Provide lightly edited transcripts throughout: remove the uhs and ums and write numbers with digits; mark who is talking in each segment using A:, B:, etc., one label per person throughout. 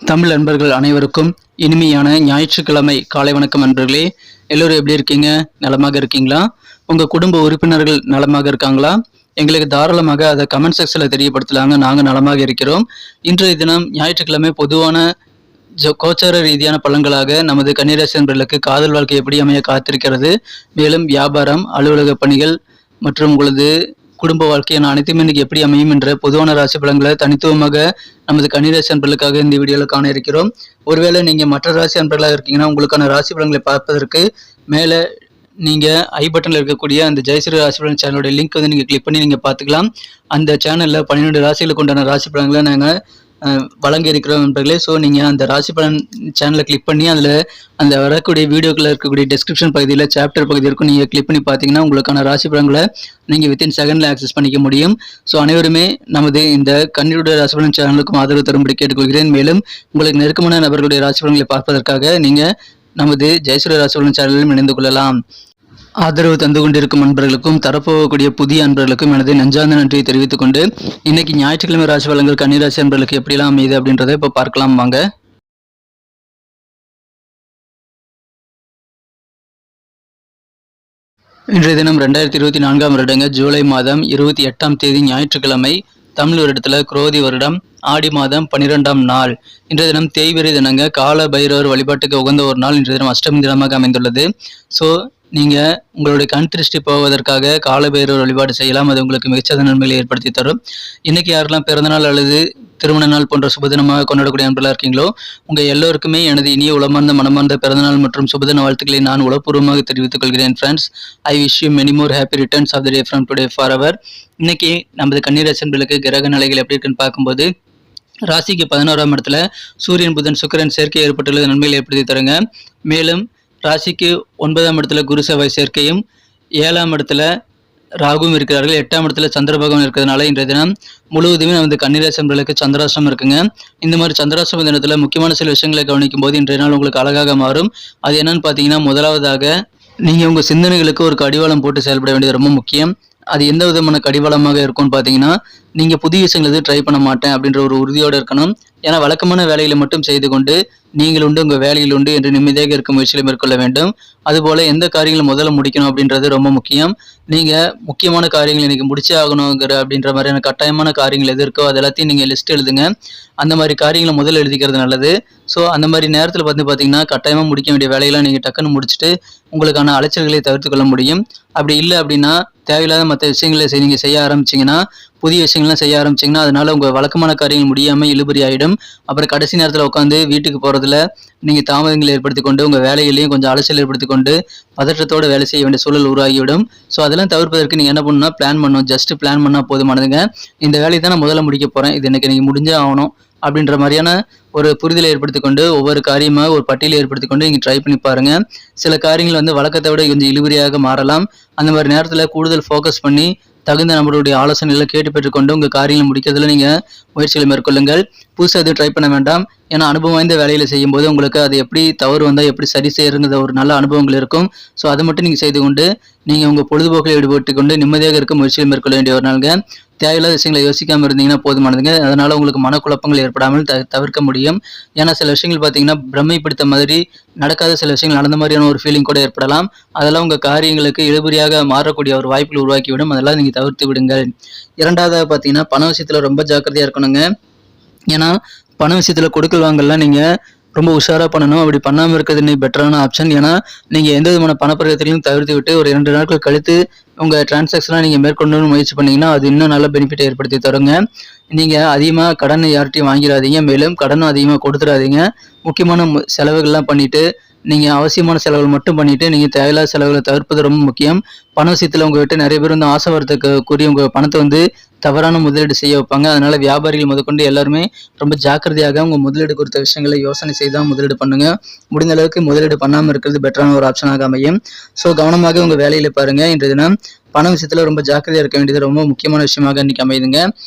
A: தமிழ் நண்பர்கள் அனைவருக்கும் இனிமையான ஞாயிற்றுக்கிழமை காலை வணக்கம் நண்பர்களே. எல்லோரும் எப்படி இருக்கீங்க? நலமாக இருக்கீங்களா? உங்கள் குடும்ப உறுப்பினர்கள் நலமாக இருக்காங்களா? எங்களுக்கு தாராளமாக அதை கமெண்ட் செக்ஷனில் தெரியப்படுத்தலாங்க. நாங்கள் நலமாக இருக்கிறோம். இன்றைய தினம் ஞாயிற்றுக்கிழமை பொதுவான கோச்சார ரீதியான பலன்களாக நமது கன்னிராசி நண்பர்களுக்கு காதல் வாழ்க்கை எப்படி அமைய காத்திருக்கிறது, மேலும் வியாபாரம், அலுவலக பணிகள் மற்றும் உங்களது குடும்ப வாழ்க்கையான அனைத்துமே இன்னைக்கு எப்படி அமையும் என்ற பொதுவான ராசி பலன்களை தனித்துவமாக நமது கன்னிராசி அன்பர்களுக்காக இந்த வீடியோவில் காண இருக்கிறோம். ஒருவேளை நீங்கள் மற்ற ராசி அன்பர்களாக இருக்கீங்கன்னா உங்களுக்கான ராசி பலன்களை பார்ப்பதற்கு மேலே நீங்கள் ஐ பட்டனில் இருக்கக்கூடிய அந்த ஜெயஸ்ரீ ராசி பலன் சேனலோட லிங்க் வந்து நீங்கள் கிளிக் பண்ணி நீங்கள் பார்த்துக்கலாம். அந்த சேனலில் 12 ராசிகளுக்கு உண்டான ராசி பலன்களை நாங்கள் வழங்கி இருக்கிறோம் நண்பர்களே. ஸோ நீங்கள் அந்த ராசி பலன் சேனலை கிளிக் பண்ணி அதில் அந்த வரக்கூடிய வீடியோக்களில் இருக்கக்கூடிய டிஸ்கிரிப்ஷன் பகுதியில் சாப்டர் பகுதி இருக்கும். நீங்கள் கிளிக் பண்ணி பார்த்தீங்கன்னா உங்களுக்கான ராசி பலன்களை நீங்கள் வித்தின் செகண்டில் ஆக்சஸ் பண்ணிக்க முடியும். ஸோ அனைவருமே நமது இந்த கன்னியுடைய ராசி பலன் சேனலுக்கும் ஆதரவு தரும்படி கேட்டுக்கொள்கிறேன். மேலும் உங்களுக்கு நெருக்கமான நபர்களுடைய ராசி பலன்களை பார்ப்பதற்காக நீங்கள் நமது ஜெயஸ்ரீ ராசி பலன் சேனலிலும் இணைந்து கொள்ளலாம். ஆதரவு தந்து கொண்டிருக்கும் நண்பர்களுக்கும் தரப்போகக்கூடிய புதிய நண்பர்களுக்கும் எனது நெஞ்சார்ந்த நன்றியை தெரிவித்துக் கொண்டு இன்னைக்கு ஞாயிற்றுக்கிழமை ராசி பலன்கள் கன்னிராசி நண்பர்களுக்கு எப்படிலாம் அமையுது அப்படின்றத இப்போ பார்க்கலாம் வாங்க. இன்றைய தினம் 2024 வருடங்க ஜூலை மாதம் 28 ஞாயிற்றுக்கிழமை, தமிழ் வருடத்தில் குரோதி வருடம் ஆடி மாதம் 12ஆம் நாள். இன்றைய தினம் தேய்பிறை தினங்க. கால பைரவர் வழிபாட்டுக்கு உகந்த ஒரு நாள். இன்றைய தினம் அஷ்டமி தினமாக அமைந்துள்ளது. ஸோ நீங்கள் உங்களுடைய கண் திருஷ்டி போவதற்காக காலபைரவர் வழிபாடு செய்யலாம். அது உங்களுக்கு மிகச்சிறந்த நன்மைகளை ஏற்படுத்தி தரும். இன்றைக்கி யாரெல்லாம் பிறந்தநாள் அல்லது திருமண நாள் போன்ற சுபதினமாக கொண்டாடக்கூடிய நண்பர்களாக இருக்கீங்களோ உங்கள் எல்லோருக்குமே எனது இனிய உளமார்ந்த மனமார்ந்த பிறந்தநாள் மற்றும் சுபதின வாழ்த்துக்களை நான் உளப்பூர்வமாக தெரிவித்துக் கொள்கிறேன். Friends, I wish you many more happy returns of the day from today for our. இன்னைக்கு நமது கன்னிராசி நண்பர்களுக்கு கிரக நிலைகள் எப்படி இருக்குன்னு பார்க்கும்போது, ராசிக்கு 11ஆம் இடத்துல சூரியன் புதன் சுக்கிரன் சேர்க்கை ஏற்பட்டுள்ளது நன்மைகளை ஏற்படுத்தி தருங்க. மேலும் ராசிக்கு 9ஆம் இடத்துல குரு செவ்வாய் சேர்க்கையும், 7ஆம் இடத்துல ராகுவும் இருக்கிறார்கள். 8ஆம் இடத்துல சந்திர பகவான் இருக்கிறதுனால இன்றைய தினம் முழுவதுமே நமது கன்னிராசி நண்பர்களுக்கு சந்திராஷ்டிரம் இருக்குங்க. இந்த மாதிரி சந்திராஷ்டிரம தினத்துல முக்கியமான சில விஷயங்களை கவனிக்கும் போது இன்றைய நாள் உங்களுக்கு அழகாக மாறும். அது என்னன்னு பார்த்தீங்கன்னா, முதலாவதாக நீங்கள் உங்கள் சிந்தனைகளுக்கு ஒரு கடிவாளம் போட்டு செயல்பட வேண்டியது ரொம்ப முக்கியம். அது எந்த விதமான கடிவாளமாக இருக்கும்னு பார்த்தீங்கன்னா, நீங்கள் புதிய விஷயங்கள் எதுவும் ட்ரை பண்ண மாட்டேன் அப்படின்ற ஒரு உறுதியோடு இருக்கணும். ஏன்னா வழக்கமான வேலைகளை மட்டும் செய்து கொண்டு நீங்கள் உண்டு உங்கள் வேலையில் உண்டு என்று நிம்மதியாக இருக்க முயற்சிகளை மேற்கொள்ள வேண்டும். அதுபோல் எந்த காரியங்களை முதல்ல முடிக்கணும் அப்படின்றது ரொம்ப முக்கியம். நீங்கள் முக்கியமான காரியங்கள் இன்றைக்கி முடிச்சே ஆகணுங்கிற அப்படின்ற மாதிரியான கட்டாயமான காரியங்கள் எது இருக்கோ அது எல்லாத்தையும் நீங்கள் லிஸ்ட் எழுதுங்க. அந்த மாதிரி காரியங்களை முதல்ல எழுதிக்கிறது நல்லது. ஸோ அந்த மாதிரி நேரத்தில் பார்த்தீங்கன்னா கட்டாயமாக முடிக்க வேண்டிய வேலையெல்லாம் நீங்கள் டக்குன்னு முடிச்சுட்டு உங்களுக்கான அலைச்சல்களை தவிர்த்து கொள்ள முடியும். அப்படி இல்லை அப்படின்னா தேவையில்லாத மற்ற விஷயங்களை நீங்கள் செய்ய ஆரம்பிச்சிங்கன்னா, புதிய விஷயங்கள்லாம் செய்ய ஆரம்பிச்சிங்கன்னா அதனால் உங்கள் வழக்கமான காரியங்கள் முடியாமல் இழுபறி ஆகிடும். அப்புறம் கடைசி நேரத்தில் உட்காந்து வீட்டுக்கு போகிறதுல நீங்கள் தாமதங்களை ஏற்படுத்தி கொண்டு உங்கள் வேலைகளையும் கொஞ்சம் அலைச்சல் ஏற்படுத்தி கொண்டு பதற்றத்தோடு வேலை செய்ய வேண்டிய சூழல் உருவாகிவிடும். ஸோ அதெல்லாம் தவிர்ப்பதற்கு நீங்கள் என்ன பண்ணணும்னா பிளான் பண்ணணும். ஜஸ்ட் பிளான் பண்ணால் போதுமானதுங்க. இந்த வேலையை தான் நான் முதல்ல முடிக்க போகிறேன், இது எனக்கு நீங்கள் முடிஞ்சே ஆகணும் அப்படின்ற மாதிரியான ஒரு புரிதலை ஏற்படுத்தி கொண்டு ஒவ்வொரு காரியமாக ஒரு பட்டியலை ஏற்படுத்தி கொண்டு நீங்கள் ட்ரை பண்ணி பாருங்கள். சில காரியங்கள் வழக்கத்தை விட கொஞ்சம் இழுபறியாக மாறலாம். அந்த மாதிரி நேரத்தில் கூடுதல் ஃபோக்கஸ் பண்ணி தகுந்த நபருடைய ஆலோசனைகளை கேட்டு பெற்றுக்கொண்டு உங்கள் காரியங்களை முடிக்கிறதுல நீங்கள் முயற்சிகளை மேற்கொள்ளுங்கள். புதுசாக எதுவும் ட்ரை பண்ண வேண்டாம். ஏன்னா அனுபவம் வாய்ந்த வேலையில் செய்யும்போது உங்களுக்கு அது எப்படி தவறு வந்தால் எப்படி சரி செய்யறங்கிற ஒரு நல்ல அனுபவங்கள் இருக்கும். ஸோ அதை மட்டும் நீங்கள் செய்து கொண்டு நீங்கள் உங்கள் பொழுதுபோக்கில் ஈடுபட்டு கொண்டு நிம்மதியாக இருக்க முயற்சிகளை மேற்கொள்ள வேண்டிய ஒரு நாளுங்க. தேவையில்லாத விஷயங்களை யோசிக்காமல் இருந்தீங்கன்னா போதுமானதுங்க. அதனால் உங்களுக்கு மனக்குழப்பங்கள் ஏற்படாமல் தவிர்க்க முடியும். ஏன்னா சில விஷயங்கள் பார்த்தீங்கன்னா பிரமை பிடித்த மாதிரி நடக்காத சில விஷயங்கள் நடந்த மாதிரியான ஒரு ஃபீலிங் கூட ஏற்படலாம். அதெல்லாம் உங்கள் காரியங்களுக்கு இழுபறியாக மாறக்கூடிய ஒரு வாய்ப்புகள் உருவாக்கிவிடும். அதெல்லாம் நீங்கள் தவிர்த்து விடுங்கள். இரண்டாவதாக பார்த்தீங்கன்னா பண விஷயத்தில் ரொம்ப ஜாக்கிரதையாக இருக்கணுங்க. ஏன்னா பண விஷயத்தில் கொடுக்கல் வாங்கலாம் நீங்கள் ரொம்ப உஷாராக பண்ணணும். அப்படி பண்ணாமல் இருக்கிறது இன்னும் பெட்டரான ஆப்ஷன். ஏன்னா நீங்கள் எந்த விதமான பணப்பரிவர்த்தனையும் தவிர்த்து விட்டு ஒரு 2 நாட்கள் கழித்து உங்கள் டிரான்சாக்ஷனாக நீங்கள் மேற்கொண்டு முயற்சி பண்ணிங்கன்னா அது இன்னும் நல்ல பெனிஃபிட்டை ஏற்படுத்தி தருங்க. நீங்கள் அதிகமாக கடன் யார்கிட்டையும் வாங்கிடாதீங்க. மேலும் கடனும் அதிகமாக கொடுத்துடாதீங்க. முக்கியமான செலவுகள்லாம் பண்ணிவிட்டு நீங்கள் அவசியமான செலவுகள் மட்டும் பண்ணிவிட்டு நீங்கள் தேவையில்லாத செலவுகளை தவிர்ப்பது ரொம்ப முக்கியம். பண விஷயத்தில் உங்கள்கிட்ட நிறைய பேர் ஆசை வரத்துக்கு கூடிய உங்கள் பணத்தை தவறான முதலீடு செய்ய வைப்பாங்க. அதனால் வியாபாரிகள் முதற்கொண்டு எல்லாருமே ரொம்ப ஜாக்கிரதையாக உங்கள் முதலீடு குறித்த விஷயங்களை யோசனை செய்து தான் முதலீடு பண்ணுங்கள். முடிந்த அளவுக்கு முதலீடு பண்ணாமல் இருக்கிறது பெட்டரான ஒரு ஆப்ஷனாக அமையும். ஸோ கவனமாக உங்கள் வேலையில் பாருங்கள். இன்றைய தினம் பண விஷயத்தில் ரொம்ப ஜாக்கிரதையாக இருக்க வேண்டியது ரொம்ப முக்கியமான விஷயமாக இன்றைக்கி அமையுதுங்க.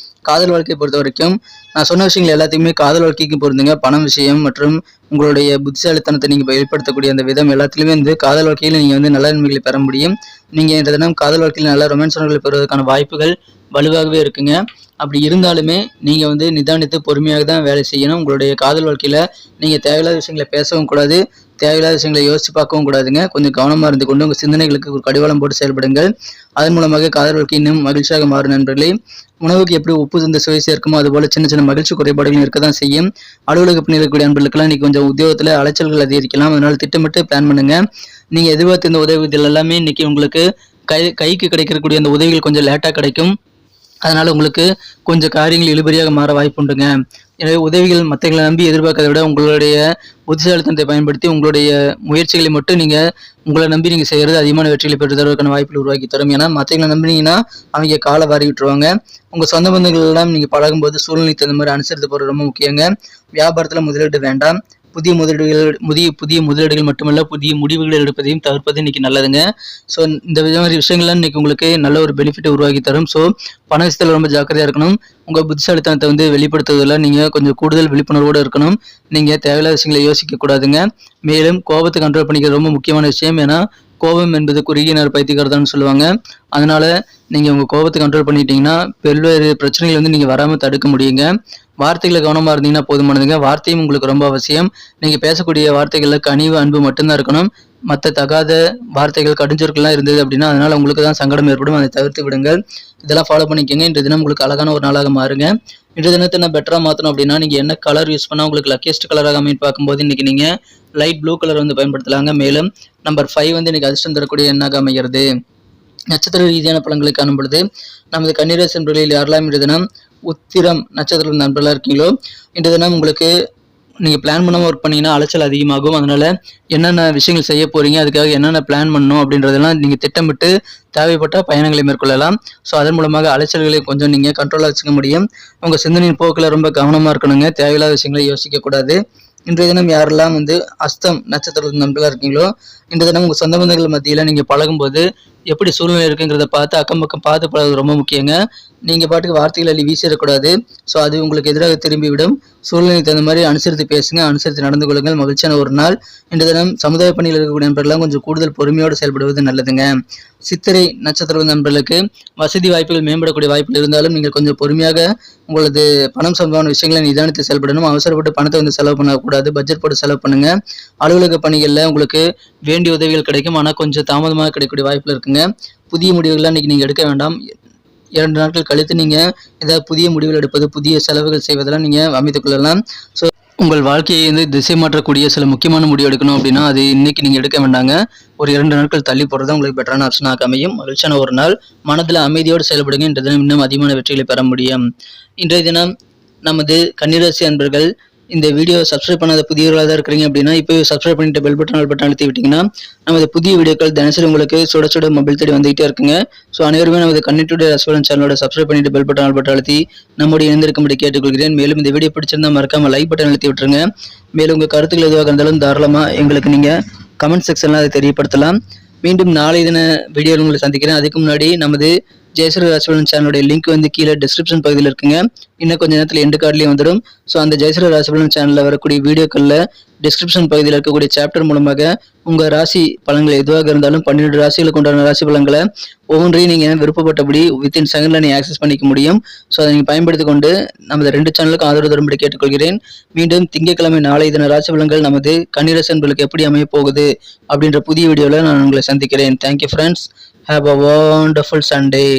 A: காதல் வாழ்க்கையை பொறுத்த வரைக்கும் நான் சொன்ன விஷயங்கள் எல்லாத்தையுமே காதல் வாழ்க்கைக்கு பொருந்துங்க. பணம் விஷயம் மற்றும் உங்களுடைய புத்திசாலித்தனத்தை நீங்கள் வெளிப்படுத்தக்கூடிய அந்த விதம் எல்லாத்துலேயுமே காதல் வாழ்க்கையில் நீங்கள் நல்ல நன்மைகளை பெற முடியும். நீங்கள் இந்த தினம் காதல் வாழ்க்கையில் நல்ல ரொமான்ஸ் உணர்வுகளை பெறுவதற்கான வாய்ப்புகள் வலுவாகவே இருக்குங்க. அப்படி இருந்தாலுமே நீங்கள் வந்து நிதானித்து பொறுமையாக தான் வேலை செய்யணும். உங்களுடைய காதல் வாழ்க்கையில் நீங்கள் தேவையில்லாத விஷயங்களை பேசவும் கூடாது, தேவையில்லாத விஷயங்களை யோசித்து பார்க்கவும் கூடாதுங்க. கொஞ்சம் கவனமாக இருந்து கொண்டு உங்கள் சிந்தனைகளுக்கு ஒரு கடிவாளம் போட்டு செயல்படுங்கள். அதன் மூலமாக காதல் வாழ்க்கை இன்னும் மகிழ்ச்சியாக மாறும் நண்பர்களே. உணவுக்கு எப்படி உப்பு தந்த சுவை சேர்க்குமோ அதுபோல் சின்ன சின்ன மகிழ்ச்சி குறைபாடுகள் இருக்க தான் செய்யும். அலுவலக பணியில் இருக்கக்கூடிய நண்பர்களுக்கெல்லாம் இன்னைக்கு கொஞ்சம் உத்தியோகத்தில் அலைச்சல்கள் அதிகரிக்கலாம். அதனால் திட்டமிட்டு பிளான் பண்ணுங்க. நீங்கள் எதிர்பார்த்த உதவிகள் எல்லாமே இன்னைக்கு உங்களுக்கு கைக்கு கிடைக்கக்கூடிய அந்த உதவிகள் கொஞ்சம் லேட்டாக கிடைக்கும். அதனால் உங்களுக்கு கொஞ்சம் காரியங்கள் இழுபறியாக மாற வாய்ப்புண்டுங்க. எனவே உதவிகள் மற்றவங்களை நம்பி எதிர்பார்க்கறதை விட உங்களுடைய புத்திசாலித்தனத்தை பயன்படுத்தி உங்களுடைய முயற்சிகளை மட்டும் உங்களை நம்பி நீங்கள் செய்கிறது அதிகமான வெற்றிகளை பெற்று தருவதற்கான வாய்ப்புகள் உருவாக்கி தரும். ஏன்னா மற்றவங்களை நம்பினீங்கன்னா அவங்க காலை வாரி விட்டுருவாங்க. உங்கள் சொந்த பந்தங்கள் எல்லாம் நீங்கள் பழகும்போது சூழ்நிலைக்கு தகுந்த மாதிரி அனுசரித்து போகிறது ரொம்ப முக்கியங்க. வியாபாரத்தில் முதலீடு வேண்டாம். புதிய முதலீடுகள் மட்டுமல்ல, புதிய முடிவுகள் எடுப்பதையும் தவிர்ப்பது இன்னைக்கு நல்லதுங்க. ஸோ இந்த மாதிரி விஷயங்கள்லாம் இன்னைக்கு உங்களுக்கு நல்ல ஒரு பெனிஃபிட்டை உருவாக்கி தரும். ஸோ பண விஷயத்தில் ரொம்ப ஜாக்கிரதையாக இருக்கணும். உங்கள் புத்திசாலித்தனத்தை வந்து வெளிப்படுத்துவதில் நீங்கள் கொஞ்சம் கூடுதல் விழிப்புணர்வோடு இருக்கணும். நீங்கள் தேவையில்லாத விஷயங்களை யோசிக்க கூடாதுங்க. மேலும் கோபத்தை கண்ட்ரோல் பண்ணிக்கிறது ரொம்ப முக்கியமான விஷயம். ஏன்னா கோபம் என்பது குறுகிய நேர பைத்தியக்காரதான்னு சொல்லுவாங்க. அதனால நீங்கள் உங்கள் கோபத்தை கண்ட்ரோல் பண்ணிட்டீங்கன்னா பல்வேறு பிரச்சனைகள் வந்து நீங்கள் வராமல் தடுக்க முடியுங்க. வார்த்தைகளை கவனமாக இருந்தீங்கன்னா போதுமானதுங்க. வார்த்தையும் உங்களுக்கு ரொம்ப அவசியம். நீங்கள் பேசக்கூடிய வார்த்தைகளில் கனிவு, அன்பு மட்டும்தான் இருக்கணும். மற்ற தகாத வார்த்தைகள், கடுஞ்சொற்கள்லாம் இருந்தது அப்படின்னா அதனால் உங்களுக்கு தான் சங்கடம் ஏற்படும். அதை தவிர்த்து விடுங்கள். இதெல்லாம் ஃபாலோ பண்ணிக்கோங்க. இன்றைய தினம் உங்களுக்கு அழகான ஒரு நாளாக மாறுங்க. இன்றைய தினத்தை நான் பெட்டராக மாற்றணும் அப்படின்னா நீங்கள் என்ன கலர் யூஸ் பண்ணால் உங்களுக்கு லக்கியஸ்ட் கலராக அமைன்னு பார்க்கும்போது இன்றைக்கி நீங்கள் லைட் ப்ளூ கலர் வந்து பயன்படுத்தலாங்க. மேலும் நம்பர் 5 வந்து இன்றைக்கி அதிர்ஷ்டம் தரக்கூடிய எண்ணாக அமைகிறது. நட்சத்திர ரீதியான பலன்களை காணும் பொழுது நமது கன்னிராசி நண்பர்களில் யாரெல்லாம் இன்றைய தினம் உத்திரம் நட்சத்திர நண்பர்களாக இருக்கீங்களோ இன்றைய தினம் உங்களுக்கு நீங்கள் பிளான் பண்ணாமல் ஒர்க் பண்ணிங்கன்னா அலைச்சல் அதிகமாகும். அதனால் என்னென்ன விஷயங்கள் செய்ய போகிறீங்க, அதுக்காக என்னென்ன பிளான் பண்ணணும் அப்படின்றதெல்லாம் நீங்கள் திட்டமிட்டு தேவைப்பட்ட பயணங்களை மேற்கொள்ளலாம். ஸோ அதன் மூலமாக அலைச்சல்களை கொஞ்சம் நீங்கள் கண்ட்ரோலாக வச்சுக்க முடியும். உங்கள் சிந்தனையின் போக்கில் ரொம்ப கவனமாக இருக்கணுங்க. தேவையில்லாத விஷயங்களை யோசிக்கக்கூடாது. இன்றைய தினம் யாரெல்லாம் வந்து அஸ்தம் நட்சத்திர நண்பர்களாக இருக்கீங்களோ இன்றைய தினம் உங்கள் சொந்த பந்தங்கள் மத்தியில் நீங்கள் பழகும்போது எப்படி சூழ்நிலை இருக்குங்கிறத பார்த்து அக்கம் பக்கம் பார்த்து பழகுறது ரொம்ப முக்கியங்க. நீங்கள் பாட்டுக்கு வார்த்தைகள் அள்ளி வீசிடக்கூடாது. ஸோ அது உங்களுக்கு எதிராக திரும்பிவிடும். சூழ்நிலைக்கு தகுந்த மாதிரி அனுசரித்து பேசுங்க, அனுசரித்து நடந்து கொள்ளுங்கள். மகிழ்ச்சியான ஒரு நாள். இன்றைய தினம் சமுதாய பணியில் இருக்கக்கூடிய நண்பர்கள்லாம் கொஞ்சம் கூடுதல் பொறுமையோடு செயல்படுவது நல்லதுங்க. சித்திரை நட்சத்திர நண்பர்களுக்கு வசதி வாய்ப்புகள் மேம்படக்கூடிய வாய்ப்புகள் இருந்தாலும் நீங்கள் கொஞ்சம் பொறுமையாக உங்களது பணம் சம்பந்தமான விஷயங்களை நிதானித்து செயல்படணும். அவசரப்பட்டு பணத்தை வந்து செலவு பண்ணக்கூடாது. பட்ஜெட் போட்டு செலவு பண்ணுங்க. அலுவலக பணிகளில் உங்களுக்கு வேண்டிய உதவிகள் கிடைக்கும். ஆனால் கொஞ்சம் தாமதமாக கிடைக்கக்கூடிய வாய்ப்புகள் இருக்குங்க. புதிய முடிவுகள்லாம் இன்னைக்கு நீங்கள் எடுக்க வேண்டாம். 2 நாட்கள் கழித்து நீங்கள் ஏதாவது புதிய முடிவுகள் எடுப்பது, புதிய செலவுகள் செய்வதெல்லாம் நீங்கள் அமைத்துக் கொள்ளலாம். ஸோ உங்கள் வாழ்க்கையை வந்து திசை மாற்றக்கூடிய சில முக்கியமான முடிவு எடுக்கணும் அப்படின்னா அது இன்னைக்கு நீங்கள் எடுக்க வேண்டாங்க. ஒரு 2 நாட்கள் தள்ளி போகிறது உங்களுக்கு பெட்டரான ஆப்ஷனாக அமையும். மகிழ்ச்சியான ஒரு நாள். மனதில் அமைதியோடு செயல்படுங்க. இன்றைய தினம் இன்னும் அதிகமான வெற்றிகளை பெற முடியும். இன்றைய தினம் நமது கன்னிராசி அன்பர்கள் இந்த வீடியோ சப்ஸ்கிரைப் பண்ணாத புதியவர்களாக தான் இருக்கிறீங்க அப்படின்னா இப்போ சப்ஸ்கிரைப் பண்ணிட்டு பெல் பட்டன் அழுத்தி விட்டீங்கன்னா நமது புதிய வீடியோக்கள் தினசரி உங்களுக்கு சுட சுட மொபைல் தேடி வந்துகிட்டே இருக்குங்க. ஸோ அனைவருமே நமது கன்னிட்டுடைய ரசவலன் சேனலோட சப்ஸ்கிரைப் பண்ணிட்டு பெல் பட்டன் அழுத்தி நம்முடைய இணைந்திருக்கும்படி கேட்டுக்கொள்கிறேன். மேலும் இந்த வீடியோ பிடிச்சிருந்தா மறக்காம லைக் பட்டன் அழுத்தி விட்டுருங்க. மேலும் உங்கள் கருத்துக்கள் எதுவாக இருந்தாலும் தாராளமாக எங்களுக்கு நீங்கள் கமெண்ட் செக்ஷனில் அதை தெரியப்படுத்தலாம். மீண்டும் நாளை தின வீடியோவில் உங்களை சந்திக்கிறேன். அதுக்கு முன்னாடி நமது ஜெயஸ்ரீ ராசிபலன் சேனலுடைய லிங்க் வந்து கீழே டிஸ்கிரிப்ஷன் பகுதியில் இருக்குங்க. இன்னும் கொஞ்சம் நேரத்தில் எண்டு கார்ட்லேயும் வந்துடும். ஸோ அந்த ஜெயஸ்ரீ ராசிபலன் சேனலில் வரக்கூடிய வீடியோக்களில் டிஸ்கிரிப்ஷன் பகுதியில் இருக்கக்கூடிய சாப்டர் மூலமாக உங்கள் ராசி பலன்கள் எதுவாக இருந்தாலும் 12 ராசிகளுக்கு உண்டான ராசி பலன்களை ஒவ்வொன்றையும் நீங்கள் விருப்பப்பட்டபடி வித்தின் செகண்டில் நீங்கள் ஆக்சஸ் பண்ணிக்க முடியும். ஸோ அதை நீங்கள் பயன்படுத்தி கொண்டு நமது 2 சேனலுக்கும் ஆதரவு தரும்படி கேட்டுக்கொள்கிறேன். மீண்டும் திங்கட்கிழமை நாளை தின ராசி பலன்கள் நமது கன்னிராசி அன்பர்களுக்கு எப்படி அமைய போகுது அப்படின்ற புதிய வீடியோவில் நான் உங்களை சந்திக்கிறேன். Thank you friends. Have a wonderful Sunday.